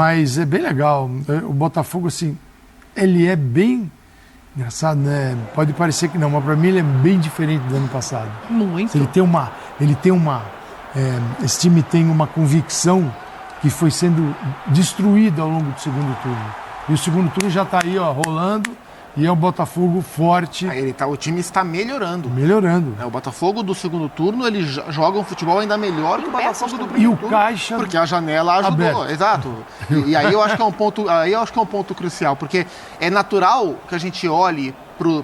Mas é bem legal. O Botafogo, assim, ele é bem engraçado, né? Pode parecer que não, mas para mim ele é bem diferente do ano passado. Muito. Esse time tem uma convicção que foi sendo destruída ao longo do segundo turno. E o segundo turno já está aí, ó, rolando. E é um Botafogo forte. O time está melhorando. Melhorando. O Botafogo do segundo turno, ele joga um futebol ainda melhor que o Botafogo do primeiro turno. E o Caixa... Porque a janela ajudou. Aberto. Exato. E aí eu acho que é um ponto crucial, porque é natural que a gente olhe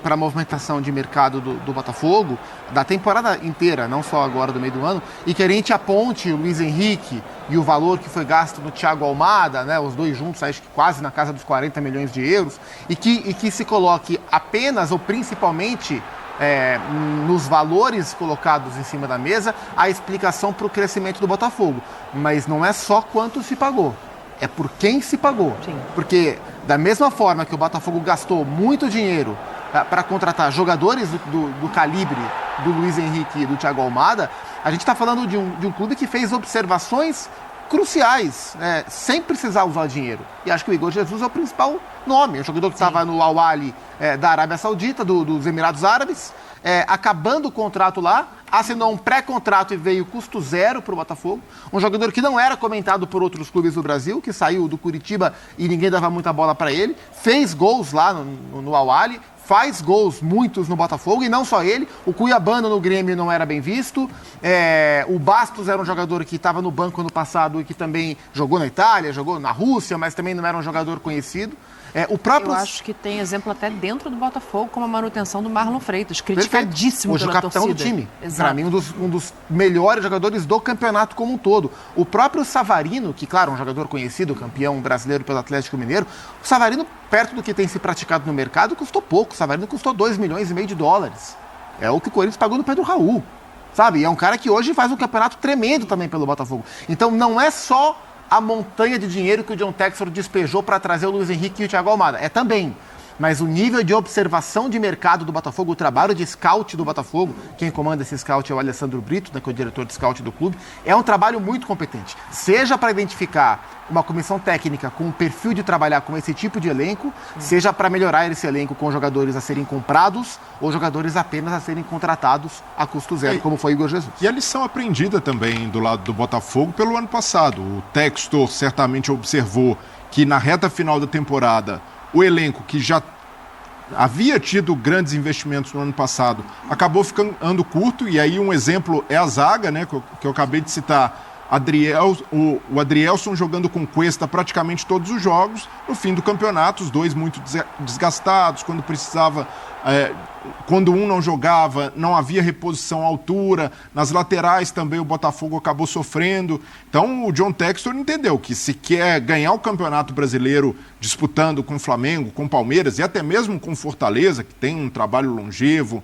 para a movimentação de mercado do Botafogo, da temporada inteira, não só agora do meio do ano, e que a gente aponte o Luiz Henrique e o valor que foi gasto no Thiago Almada, né, os dois juntos, acho que quase na casa dos 40 milhões de euros, e que se coloque apenas ou principalmente nos valores colocados em cima da mesa a explicação para o crescimento do Botafogo. Mas não é só quanto se pagou, é por quem se pagou. Sim. Porque da mesma forma que o Botafogo gastou muito dinheiro para contratar jogadores do calibre do Luiz Henrique e do Thiago Almada, a gente está falando de um clube que fez observações cruciais, sem precisar usar dinheiro. E acho que o Igor Jesus é o principal nome. É um jogador que estava no Al Ahly da Arábia Saudita, dos Emirados Árabes, acabando o contrato lá, assinou um pré-contrato e veio custo zero para o Botafogo. Um jogador que não era comentado por outros clubes do Brasil, que saiu do Curitiba e ninguém dava muita bola para ele. Fez gols lá no Al Ahly, faz gols, muitos no Botafogo, e não só ele. O Cuiabano no Grêmio não era bem visto. O Bastos era um jogador que estava no banco ano passado e que também jogou na Itália, jogou na Rússia, mas também não era um jogador conhecido. Eu acho que tem exemplo até dentro do Botafogo, como a manutenção do Marlon Freitas, criticadíssimo hoje pela o capitão torcida. do time. Para mim, um dos melhores jogadores do campeonato como um todo. O próprio Savarino, que, claro, um jogador conhecido, campeão brasileiro pelo Atlético Mineiro, o Savarino, perto do que tem se praticado no mercado, custou pouco. O Savarino custou 2,5 milhões de dólares. É o que o Corinthians pagou no Pedro Raul, sabe? E é um cara que hoje faz um campeonato tremendo também pelo Botafogo. Então, não é só a montanha de dinheiro que o John Textor despejou para trazer o Luiz Henrique e o Thiago Almada. É também. Mas o nível de observação de mercado do Botafogo, o trabalho de scout do Botafogo, quem comanda esse scout é o Alessandro Brito, né, que é o diretor de scout do clube, é um trabalho muito competente. Seja para identificar uma comissão técnica com o perfil de trabalhar com esse tipo de elenco, seja para melhorar esse elenco com jogadores a serem comprados ou jogadores apenas a serem contratados a custo zero, como foi o Igor Jesus. E a lição aprendida também do lado do Botafogo pelo ano passado. O Textor certamente observou que na reta final da temporada o elenco, que já havia tido grandes investimentos no ano passado, acabou ficando curto, e aí um exemplo é a zaga, né, que eu acabei de citar. O Adrielson jogando com Cuesta praticamente todos os jogos. No fim do campeonato, os dois muito desgastados, quando precisava, quando um não jogava, não havia reposição à altura. Nas laterais também o Botafogo acabou sofrendo. Então o John Textor entendeu que se quer ganhar o Campeonato Brasileiro disputando com o Flamengo, com o Palmeiras e até mesmo com o Fortaleza, que tem um trabalho longevo,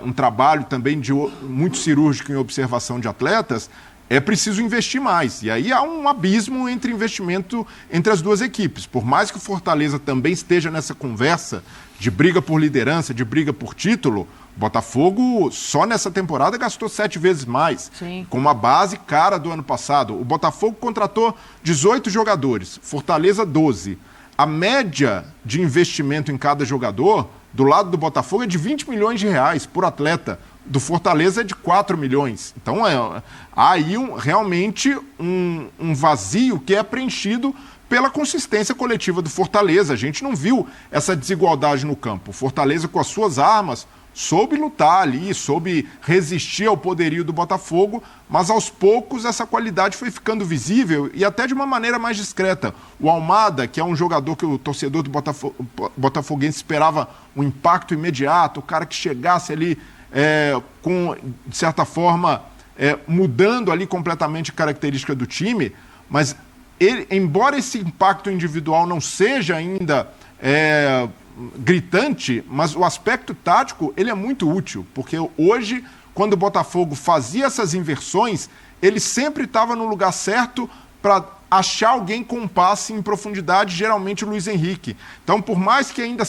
um trabalho também muito cirúrgico em observação de atletas, é preciso investir mais. E aí há um abismo entre investimento entre as duas equipes. Por mais que o Fortaleza também esteja nessa conversa de briga por liderança, de briga por título, o Botafogo só nessa temporada gastou 7 vezes mais. Sim. Com uma base cara do ano passado. O Botafogo contratou 18 jogadores, Fortaleza 12. A média de investimento em cada jogador do lado do Botafogo é de 20 milhões de reais por atleta. Do Fortaleza é de 4 milhões. Então há aí realmente um vazio que é preenchido pela consistência coletiva do Fortaleza. A gente não viu essa desigualdade no campo. O Fortaleza, com as suas armas, soube lutar ali, soube resistir ao poderio do Botafogo, mas aos poucos essa qualidade foi ficando visível e até de uma maneira mais discreta. O Almada, que é um jogador que o torcedor do botafoguense esperava um impacto imediato, o cara que chegasse ali de certa forma, mudando ali completamente a característica do time, mas embora esse impacto individual não seja ainda gritante, mas o aspecto tático ele é muito útil, porque hoje, quando o Botafogo fazia essas inversões, ele sempre estava no lugar certo para achar alguém com um passe em profundidade, geralmente o Luiz Henrique. Então, por mais que ainda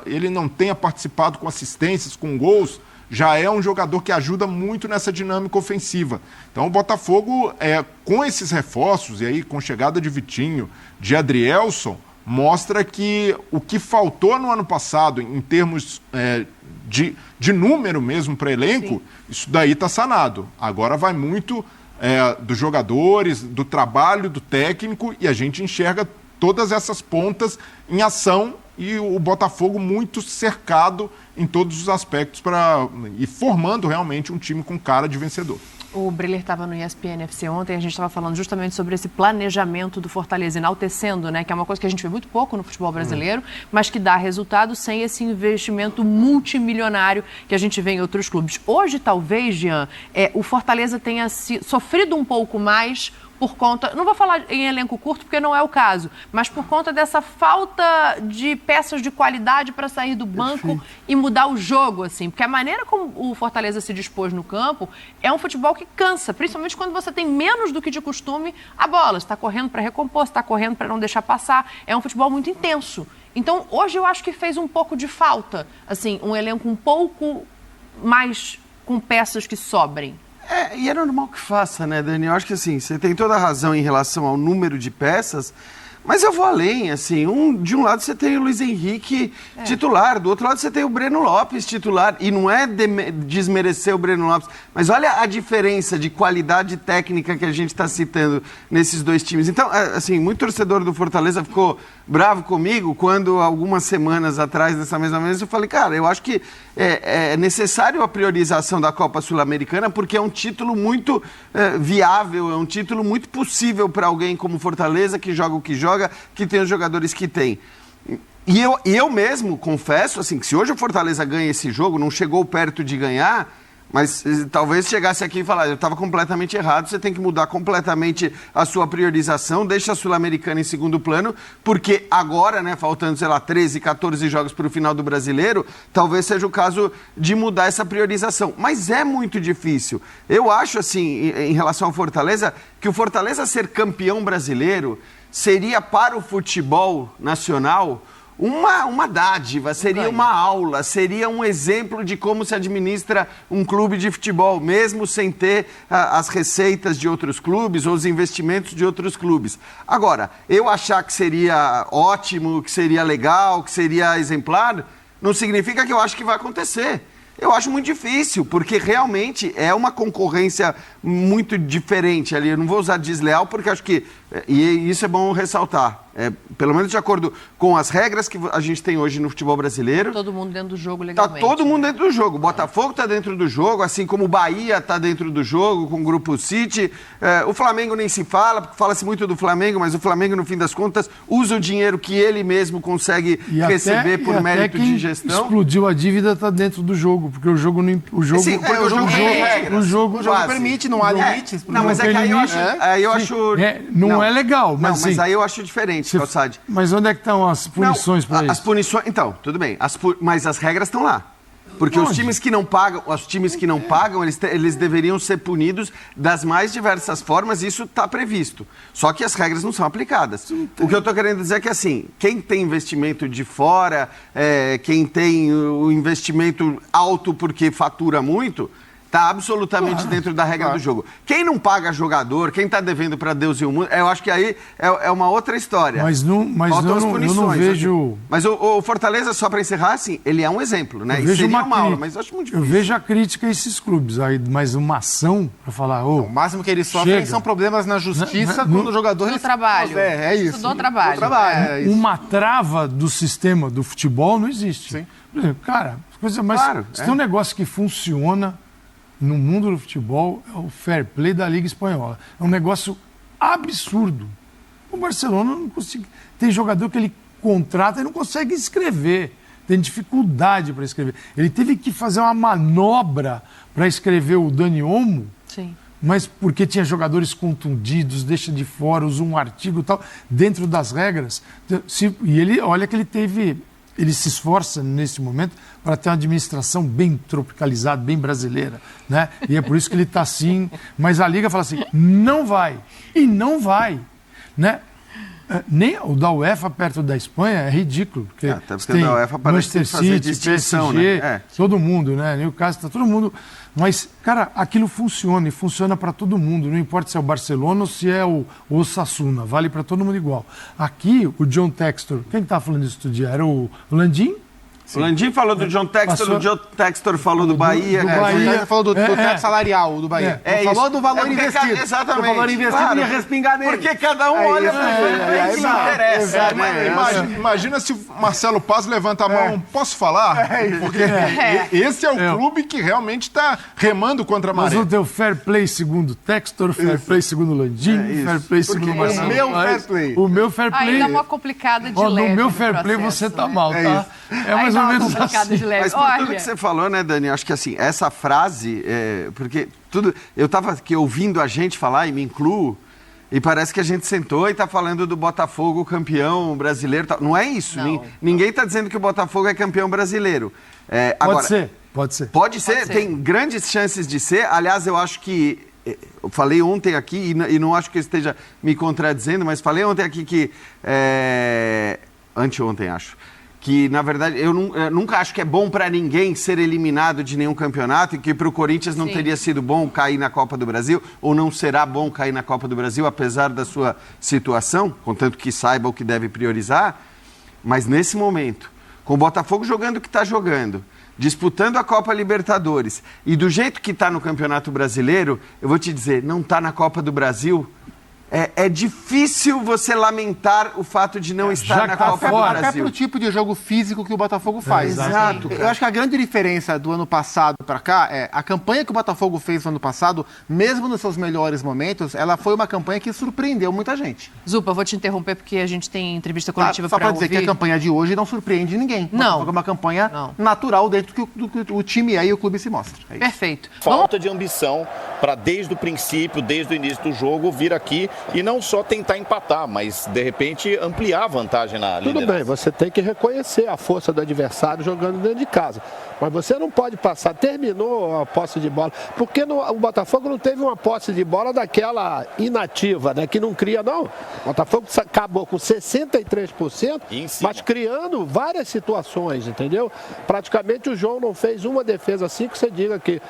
ele não tenha participado com assistências, com gols, já é um jogador que ajuda muito nessa dinâmica ofensiva. Então o Botafogo, com esses reforços, e aí com chegada de Vitinho, de Adrielson, mostra que o que faltou no ano passado, em termos de número mesmo para elenco, sim, isso daí está sanado. Agora vai muito dos jogadores, do trabalho do técnico, e a gente enxerga todas essas pontas em ação e o Botafogo muito cercado em todos os aspectos e formando realmente um time com cara de vencedor. O Breler estava no ESPN FC ontem, a gente estava falando justamente sobre esse planejamento do Fortaleza, enaltecendo, né, que é uma coisa que a gente vê muito pouco no futebol brasileiro, mas que dá resultado sem esse investimento multimilionário que a gente vê em outros clubes. Hoje, talvez, Jean, o Fortaleza tenha sofrido um pouco mais por conta, não vou falar em elenco curto porque não é o caso, mas por conta dessa falta de peças de qualidade para sair do banco e mudar o jogo, assim, porque a maneira como o Fortaleza se dispôs no campo é um futebol que cansa, principalmente quando você tem menos do que de costume a bola, você está correndo para recompor, você está correndo para não deixar passar, é um futebol muito intenso. Então, hoje eu acho que fez um pouco de falta, assim, um elenco um pouco mais com peças que sobrem. E é normal que faça, né, Dani? Eu acho que, assim, você tem toda a razão em relação ao número de peças, mas eu vou além, assim, de um lado você tem o Luiz Henrique titular, do outro lado você tem o Breno Lopes titular, e não é desmerecer o Breno Lopes, mas olha a diferença de qualidade técnica que a gente está citando nesses dois times. Então, assim, muito torcedor do Fortaleza ficou bravo comigo quando, algumas semanas atrás, nessa mesma mesa, eu falei, cara, eu acho que é necessário a priorização da Copa Sul-Americana, porque é um título muito viável, é um título muito possível para alguém como Fortaleza, que joga o que joga, que tem os jogadores que tem. E eu mesmo confesso, assim, que se hoje o Fortaleza ganha esse jogo, não chegou perto de ganhar, mas talvez chegasse aqui e falar, eu estava completamente errado, você tem que mudar completamente a sua priorização, deixa a Sul-Americana em segundo plano, porque agora, né, faltando, sei lá, 13, 14 jogos para o final do Brasileiro, talvez seja o caso de mudar essa priorização. Mas é muito difícil. Eu acho, assim, em relação ao Fortaleza, que o Fortaleza ser campeão brasileiro seria para o futebol nacional uma dádiva, seria uma aula, seria um exemplo de como se administra um clube de futebol, mesmo sem ter as receitas de outros clubes ou os investimentos de outros clubes. Agora, eu achar que seria ótimo, que seria legal, que seria exemplar, não significa que eu acho que vai acontecer. Eu acho muito difícil, porque realmente é uma concorrência muito diferente ali. Eu não vou usar desleal, porque acho que, e isso é bom ressaltar, pelo menos de acordo com as regras que a gente tem hoje no futebol brasileiro. Todo mundo dentro do jogo legalmente. Está todo mundo dentro do jogo. O Botafogo está dentro do jogo, assim como o Bahia está dentro do jogo, com o Grupo City. O Flamengo nem se fala, porque fala-se muito do Flamengo, mas o Flamengo, no fim das contas, usa o dinheiro que ele mesmo consegue receber por mérito de gestão. Explodiu a dívida, está dentro do jogo, porque o jogo não. O jogo permite, não há limites. Não, mas é que aí eu acho. Não é legal, mas. Não, mas aí eu acho diferente, Calçade. Mas onde é que estão as punições para isso? As punições. Então, tudo bem. Mas as regras estão lá. Porque os times que não pagam, eles deveriam ser punidos das mais diversas formas, e isso está previsto. Só que as regras não são aplicadas. O que eu estou querendo dizer é que, assim, quem tem investimento de fora, quem tem o investimento alto porque fatura muito, está absolutamente dentro da regra do jogo. Quem não paga jogador, quem está devendo para Deus e o mundo, eu acho que aí é uma outra história. Mas eu não vejo... Mas o Fortaleza, só para encerrar, assim, ele é um exemplo, né? Eu vejo seria uma aula, mas eu acho muito difícil. Eu vejo a crítica a esses clubes, aí, mas uma ação para falar... O máximo que eles sofrem são problemas na justiça quando o jogador... No trabalho. É isso. Do trabalho. Uma trava do sistema do futebol não existe. Sim. Por exemplo, cara, se tem um negócio que funciona no mundo do futebol, é o fair play da Liga Espanhola. É um negócio absurdo. O Barcelona não consegue... Tem jogador que ele contrata e não consegue escrever. Tem dificuldade para escrever. Ele teve que fazer uma manobra para escrever o Dani Olmo. Sim. Mas porque tinha jogadores contundidos, deixa de fora, usa um artigo e tal, dentro das regras. E ele, olha que ele se esforça nesse momento para ter uma administração bem tropicalizada, bem brasileira, né? E é por isso que ele está assim. Mas a Liga fala assim, não vai. E não vai, né? Nem o da UEFA perto da Espanha é ridículo. Porque até porque o da UEFA parece que tem que fazer distinção, PSG, né? todo mundo, né? Newcastle, todo mundo. Mas, cara, aquilo funciona e funciona para todo mundo. Não importa se é o Barcelona ou se é o Osasuna. Vale para todo mundo igual. Aqui, o John Textor, quem estava falando isso outro dia? Era o Landim? O Landim falou do John Textor, o John Textor falou do Bahia. do Bahia. Ele falou do teto salarial do Bahia. Falou do valor investido. Exatamente. O valor investido ia respingar nele. Porque cada um olha para o que interessa. Imagina se o Marcelo Paz levanta a mão, posso falar? Porque esse é o clube que realmente está remando contra a maré. Nós vamos ter o fair play segundo o Textor, fair play segundo o Landim, fair play segundo o Marcelo Paz. O meu fair play. O meu fair play... Ainda uma complicada de Ó, leve no meu no fair play processo, você tá né? mal, tá? É mais ou menos assim. De leve. Mas por tudo que você falou, né, Dani, acho que assim, essa frase, porque tudo, eu estava aqui ouvindo a gente falar, e me incluo, e parece que a gente sentou e está falando do Botafogo campeão brasileiro. Não é isso. Não. Ninguém está dizendo que o Botafogo é campeão brasileiro. Pode ser, pode ser. Pode ser, tem grandes chances de ser. Aliás, eu acho que... Eu falei ontem aqui, e não acho que eu esteja me contradizendo, mas falei ontem aqui que... Anteontem, acho. Que, na verdade, eu nunca acho que é bom para ninguém ser eliminado de nenhum campeonato e que para o Corinthians não teria sido bom cair na Copa do Brasil, ou não será bom cair na Copa do Brasil, apesar da sua situação, contanto que saiba o que deve priorizar. Mas, nesse momento, com o Botafogo jogando o que está jogando, disputando a Copa Libertadores, e do jeito que está no Campeonato Brasileiro, eu vou te dizer, não está na Copa do Brasil... É difícil você lamentar o fato de não estar na Copa do Brasil. Até pro tipo de jogo físico que o Botafogo faz. Exato. Eu acho que a grande diferença do ano passado para cá é a campanha que o Botafogo fez no ano passado, mesmo nos seus melhores momentos, ela foi uma campanha que surpreendeu muita gente. Zupa, eu vou te interromper porque a gente tem entrevista coletiva Só para para dizer que a campanha de hoje não surpreende ninguém. Não. É uma campanha natural dentro do que o time é e o clube se mostra. É isso. Perfeito. Falta de ambição para desde o princípio, desde o início do jogo, vir aqui e não só tentar empatar, mas de repente ampliar a vantagem na liderança. Tudo bem, você tem que reconhecer a força do adversário jogando dentro de casa. Mas você não pode passar, terminou a posse de bola, porque o Botafogo não teve uma posse de bola daquela inativa, né, que não cria, não. O Botafogo acabou com 63%, mas criando várias situações, entendeu? Praticamente o João não fez uma defesa assim que você diga que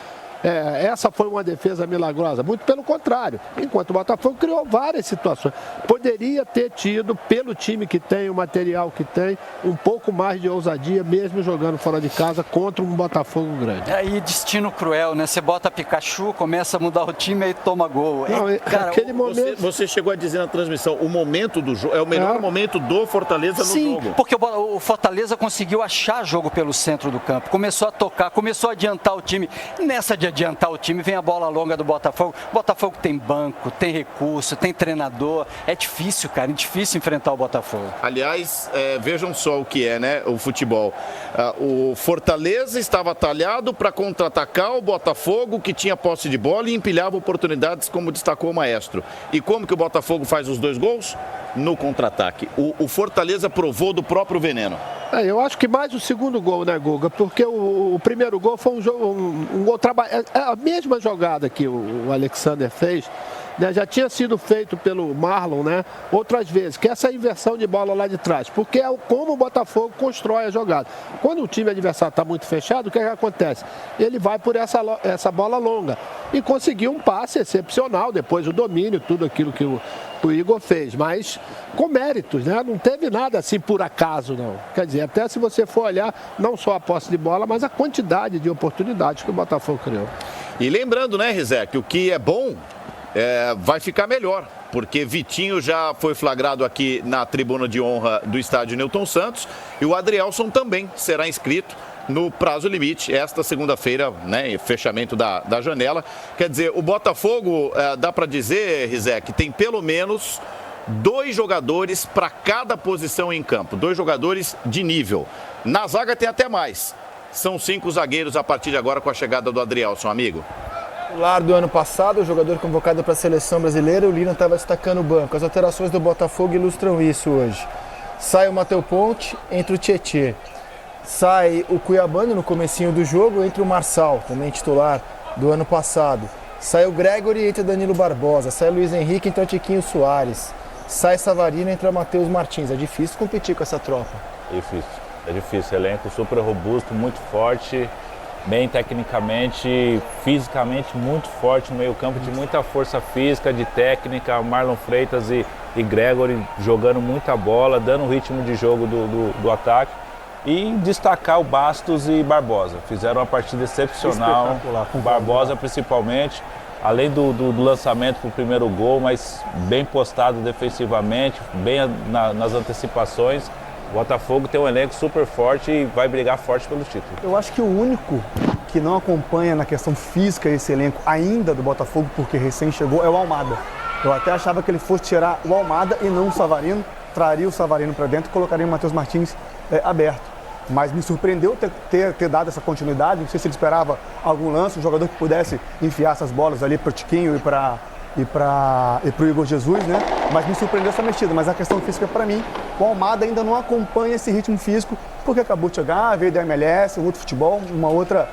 essa foi uma defesa milagrosa. Muito pelo contrário. Enquanto o Botafogo criou várias situações. Poderia ter tido, pelo time que tem, o material que tem, um pouco mais de ousadia, mesmo jogando fora de casa, contra um Botafogo grande. Aí destino cruel, né? Você bota Pikachu, começa a mudar o time e aí toma gol. Não, cara, aquele momento... Você chegou a dizer na transmissão, o momento do jogo é o melhor momento do Fortaleza no jogo. Sim, porque o Fortaleza conseguiu achar jogo pelo centro do campo, começou a tocar, começou a adiantar o time. Nessa de adiantar o time, vem a bola longa do Botafogo. O Botafogo tem banco, tem recurso, tem treinador. É difícil, cara, é difícil enfrentar o Botafogo. Aliás, vejam só o que é, né, o futebol. O Fortaleza estava talhado para contra-atacar o Botafogo, que tinha posse de bola e empilhava oportunidades, como destacou o Maestro. E como que o Botafogo faz os 2 gols? No contra-ataque. O Fortaleza provou do próprio veneno. Eu acho que mais o segundo gol, né, Guga? Porque o primeiro gol foi um gol trabalho. A mesma jogada que o Alexander fez, né, já tinha sido feito pelo Marlon, né, outras vezes, que é essa inversão de bola lá de trás, porque é como o Botafogo constrói a jogada. Quando o time adversário está muito fechado, o que acontece? Ele vai por essa bola longa e conseguiu um passe excepcional, depois o domínio, tudo aquilo que o Igor fez, mas com méritos, né? Não teve nada assim por acaso, não. Quer dizer, até se você for olhar, não só a posse de bola, mas a quantidade de oportunidades que o Botafogo criou. E lembrando, né, Rizé, que o que é bom vai ficar melhor, porque Vitinho já foi flagrado aqui na tribuna de honra do estádio Newton Santos e o Adrielson também será inscrito no prazo limite, esta segunda-feira, né, fechamento da janela. Quer dizer, o Botafogo, dá para dizer, Rizé, que tem pelo menos 2 jogadores para cada posição em campo, 2 jogadores de nível. Na zaga tem até mais. São 5 zagueiros a partir de agora com a chegada do Adrielson, amigo. Titular do ano passado, o jogador convocado para a seleção brasileira, o Lino estava destacando o banco. As alterações do Botafogo ilustram isso hoje. Sai o Matheus Ponte, entra o Tietê. Sai o Cuiabano no comecinho do jogo, entra o Marçal, também titular do ano passado. Sai o Gregory, entra o Danilo Barbosa. Sai o Luiz Henrique, entra o Tiquinho Soares. sai Savarino e entra Matheus Martins. É difícil competir com essa tropa. É difícil. Elenco super robusto, muito forte, bem tecnicamente, fisicamente muito forte no meio-campo, de muita força física, de técnica. Marlon Freitas e Gregory jogando muita bola, dando ritmo de jogo do ataque. E destacar o Bastos e Barbosa. Fizeram uma partida excepcional, com Barbosa principalmente, além do lançamento para o primeiro gol, mas bem postado defensivamente, bem nas antecipações. O Botafogo tem um elenco super forte e vai brigar forte pelo título. Eu acho que o único que não acompanha na questão física esse elenco ainda do Botafogo, porque recém chegou, é o Almada. Eu até achava que ele fosse tirar o Almada e não o Savarino, traria o Savarino para dentro e colocaria o Matheus Martins aberto. Mas me surpreendeu ter dado essa continuidade. Não sei se ele esperava algum lance, um jogador que pudesse enfiar essas bolas ali para o Tiquinho e para o Igor Jesus, né? Mas me surpreendeu essa mexida. Mas a questão física, para mim, o Almada ainda não acompanha esse ritmo físico, porque acabou de chegar, veio da MLS, um outro futebol, uma outra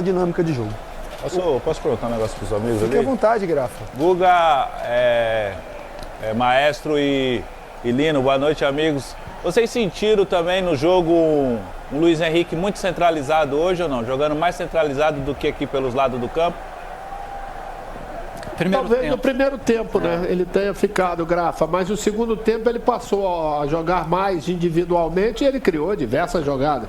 dinâmica de jogo. Posso perguntar um negócio para os amigos ali? Fique à vontade, Grafa. Guga, Maestro e Lino, boa noite, amigos. Vocês sentiram também no jogo um Luiz Henrique muito centralizado hoje ou não? Jogando mais centralizado do que aqui pelos lados do campo? Talvez no primeiro tempo, né? Ele tenha ficado, Grafa, mas no segundo tempo ele passou a jogar mais individualmente e ele criou diversas jogadas.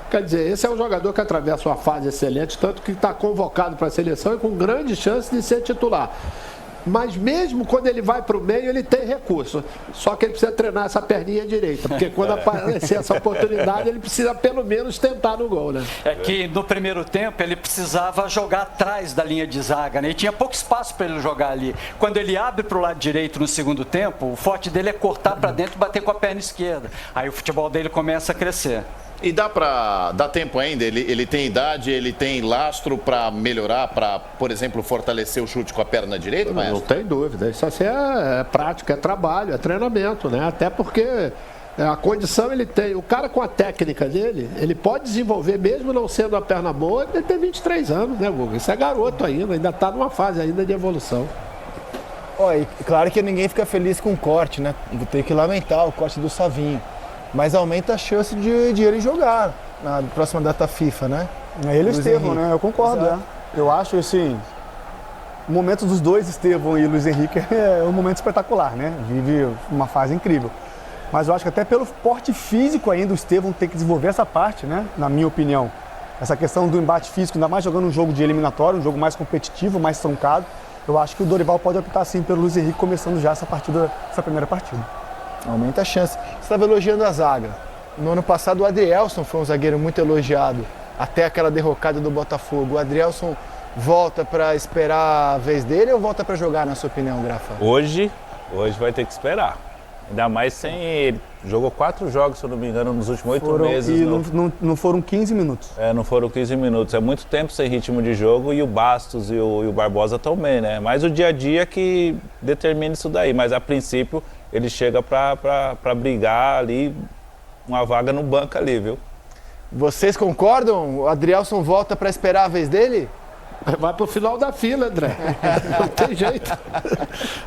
Quer dizer, esse é um jogador que atravessa uma fase excelente, tanto que está convocado para a seleção e com grande chance de ser titular. Mas mesmo quando ele vai para o meio, ele tem recurso. Só que ele precisa treinar essa perninha direita, porque quando aparecer essa oportunidade, ele precisa pelo menos tentar no gol, né? É que no primeiro tempo ele precisava jogar atrás da linha de zaga, né? E tinha pouco espaço para ele jogar ali. Quando ele abre para o lado direito no segundo tempo, o forte dele é cortar para dentro e bater com a perna esquerda. Aí o futebol dele começa a crescer. E dá tempo ainda? Ele tem idade, ele tem lastro para melhorar, para, por exemplo, fortalecer o chute com a perna direita, Maestro? Não tem dúvida. Isso assim é prática, é trabalho, é treinamento, né? Até porque a condição ele tem. O cara com a técnica dele, ele pode desenvolver, mesmo não sendo a perna boa, ele tem 23 anos, né, Guga? Isso é garoto ainda está numa fase ainda de evolução. E claro que ninguém fica feliz com o corte, né? Vou ter que lamentar o corte do Savinho. Mas aumenta a chance de ele jogar na próxima data FIFA, né? Ele e o Estevão, né? Eu concordo. Né? Eu acho, assim, o momento dos dois, Estevão e Luiz Henrique, é um momento espetacular, né? Vive uma fase incrível. Mas eu acho que até pelo porte físico ainda, o Estevão tem que desenvolver essa parte, né? Na minha opinião. Essa questão do embate físico, ainda mais jogando um jogo de eliminatório, um jogo mais competitivo, mais truncado. Eu acho que o Dorival pode optar, sim, pelo Luiz Henrique, começando já essa primeira partida. Aumenta a chance. Você estava elogiando a zaga. No ano passado, o Adrielson foi um zagueiro muito elogiado, até aquela derrocada do Botafogo. O Adrielson volta para esperar a vez dele ou volta para jogar, na sua opinião, Grafa? Hoje vai ter que esperar. Ainda mais sem ele. Jogou 4 jogos, se eu não me engano, nos últimos 8 meses. E não foram 15 minutos. Não foram 15 minutos. É muito tempo sem ritmo de jogo e o Bastos e o Barbosa também, né? Mas o dia a dia que determina isso daí. Mas a princípio ele chega para brigar ali, uma vaga no banco ali, viu? Vocês concordam? O Adrielson volta para esperar a vez dele? Vai pro final da fila, André. Não tem jeito.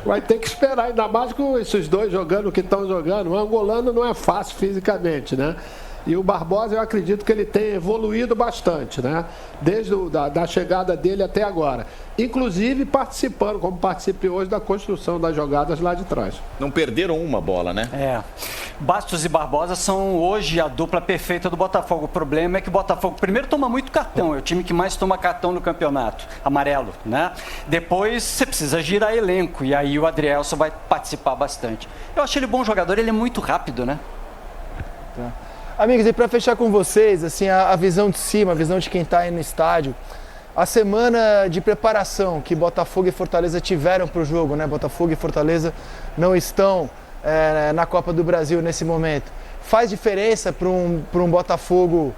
Vai ter que esperar, ainda mais com esses dois jogando o que estão jogando. O angolano não é fácil fisicamente, né? E o Barbosa, eu acredito que ele tem evoluído bastante, né? Desde da chegada dele até agora. Inclusive participando, como participe hoje, da construção das jogadas lá de trás. Não perderam uma bola, né? Bastos e Barbosa são hoje a dupla perfeita do Botafogo. O problema é que o Botafogo primeiro toma muito cartão. É o time que mais toma cartão no campeonato. Amarelo, né? Depois você precisa girar elenco. E aí o Adrielson vai participar bastante. Eu acho ele bom jogador, ele é muito rápido, né? Tá. Amigos, e para fechar com vocês, assim, a visão de cima, a visão de quem está aí no estádio, a semana de preparação que Botafogo e Fortaleza tiveram para o jogo, né? Botafogo e Fortaleza não estão na Copa do Brasil nesse momento. Faz diferença para um Botafogo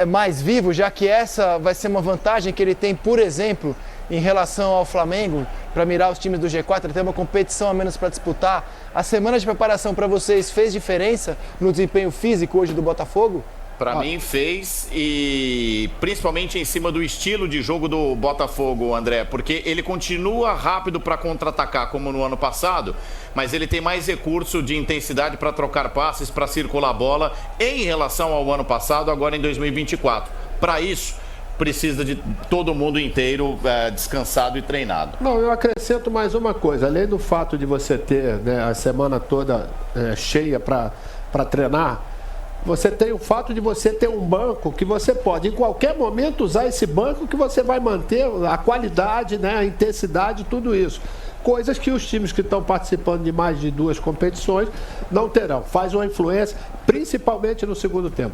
mais vivo, já que essa vai ser uma vantagem que ele tem, por exemplo, em relação ao Flamengo, para mirar os times do G4, ele tem uma competição a menos para disputar. A semana de preparação para vocês fez diferença no desempenho físico hoje do Botafogo? Para mim fez, e principalmente em cima do estilo de jogo do Botafogo, André, porque ele continua rápido para contra-atacar como no ano passado, mas ele tem mais recurso de intensidade para trocar passes, para circular a bola em relação ao ano passado, agora em 2024. Para isso, precisa de todo mundo inteiro descansado e treinado. Não, eu acrescento mais uma coisa, além do fato de você ter, né, a semana toda cheia para treinar, você tem o fato de você ter um banco que você pode, em qualquer momento, usar esse banco que você vai manter a qualidade, né, a intensidade, tudo isso. Coisas que os times que estão participando de mais de 2 competições não terão. Faz uma influência, principalmente no segundo tempo.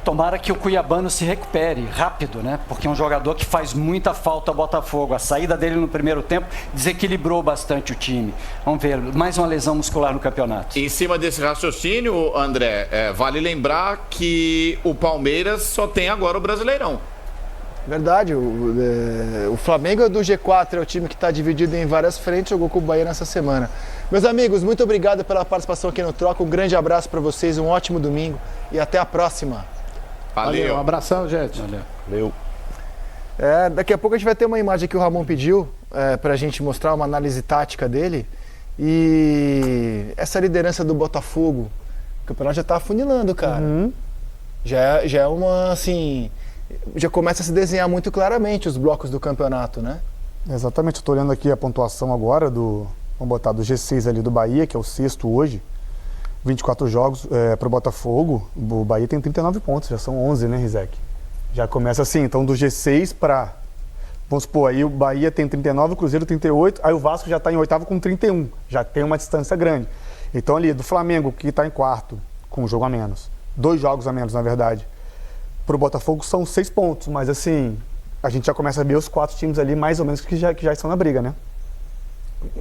Tomara que o cuiabano se recupere rápido, né? Porque é um jogador que faz muita falta ao Botafogo. A saída dele no primeiro tempo desequilibrou bastante o time. Vamos ver, mais uma lesão muscular no campeonato. Em cima desse raciocínio, André, vale lembrar que o Palmeiras só tem agora o Brasileirão. Verdade, o Flamengo é do G4, é o time que está dividido em várias frentes, jogou com o Bahia nessa semana. Meus amigos, muito obrigado pela participação aqui no Troca, um grande abraço para vocês, um ótimo domingo e até a próxima. Valeu. Um abração, gente. Valeu. Daqui a pouco a gente vai ter uma imagem que o Ramon pediu para a gente mostrar uma análise tática dele e essa liderança do Botafogo, o campeonato já está afunilando, cara. Já é uma, assim... Já começa a se desenhar muito claramente os blocos do campeonato, né? Exatamente, eu estou olhando aqui a pontuação agora vamos botar do G6 ali do Bahia, que é o 6º hoje, 24 jogos para o Botafogo, o Bahia tem 39 pontos, já são 11, né, Rizek? Já começa assim, então do G6 para, vamos supor, aí o Bahia tem 39, o Cruzeiro 38, aí o Vasco já está em 8º com 31, já tem uma distância grande. Então ali, do Flamengo, que está em 4º, com um jogo a menos, 2 jogos a menos, na verdade, para o Botafogo são 6 pontos, mas assim, a gente já começa a ver os 4 times ali mais ou menos que já estão na briga, né?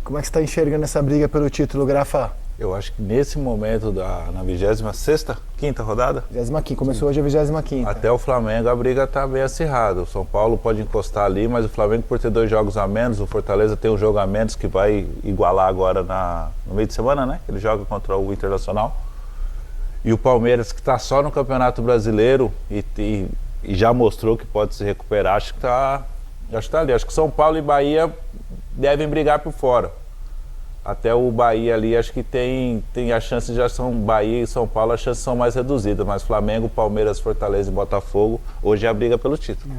Como é que você está enxergando essa briga pelo título, Grafa? Eu acho que nesse momento, na 26ª, quinta rodada? 25ª, começou hoje a 25ª. Até o Flamengo a briga está bem acirrada. O São Paulo pode encostar ali, mas o Flamengo por ter 2 jogos a menos, o Fortaleza tem um jogo a menos que vai igualar agora no meio de semana, né? Ele joga contra o Internacional. E o Palmeiras, que está só no Campeonato Brasileiro e já mostrou que pode se recuperar, acho que está ali. Acho que São Paulo e Bahia devem brigar por fora. Até o Bahia ali, acho que tem as chances, já são Bahia e São Paulo, as chances são mais reduzidas. Mas Flamengo, Palmeiras, Fortaleza e Botafogo, hoje é a briga pelo título.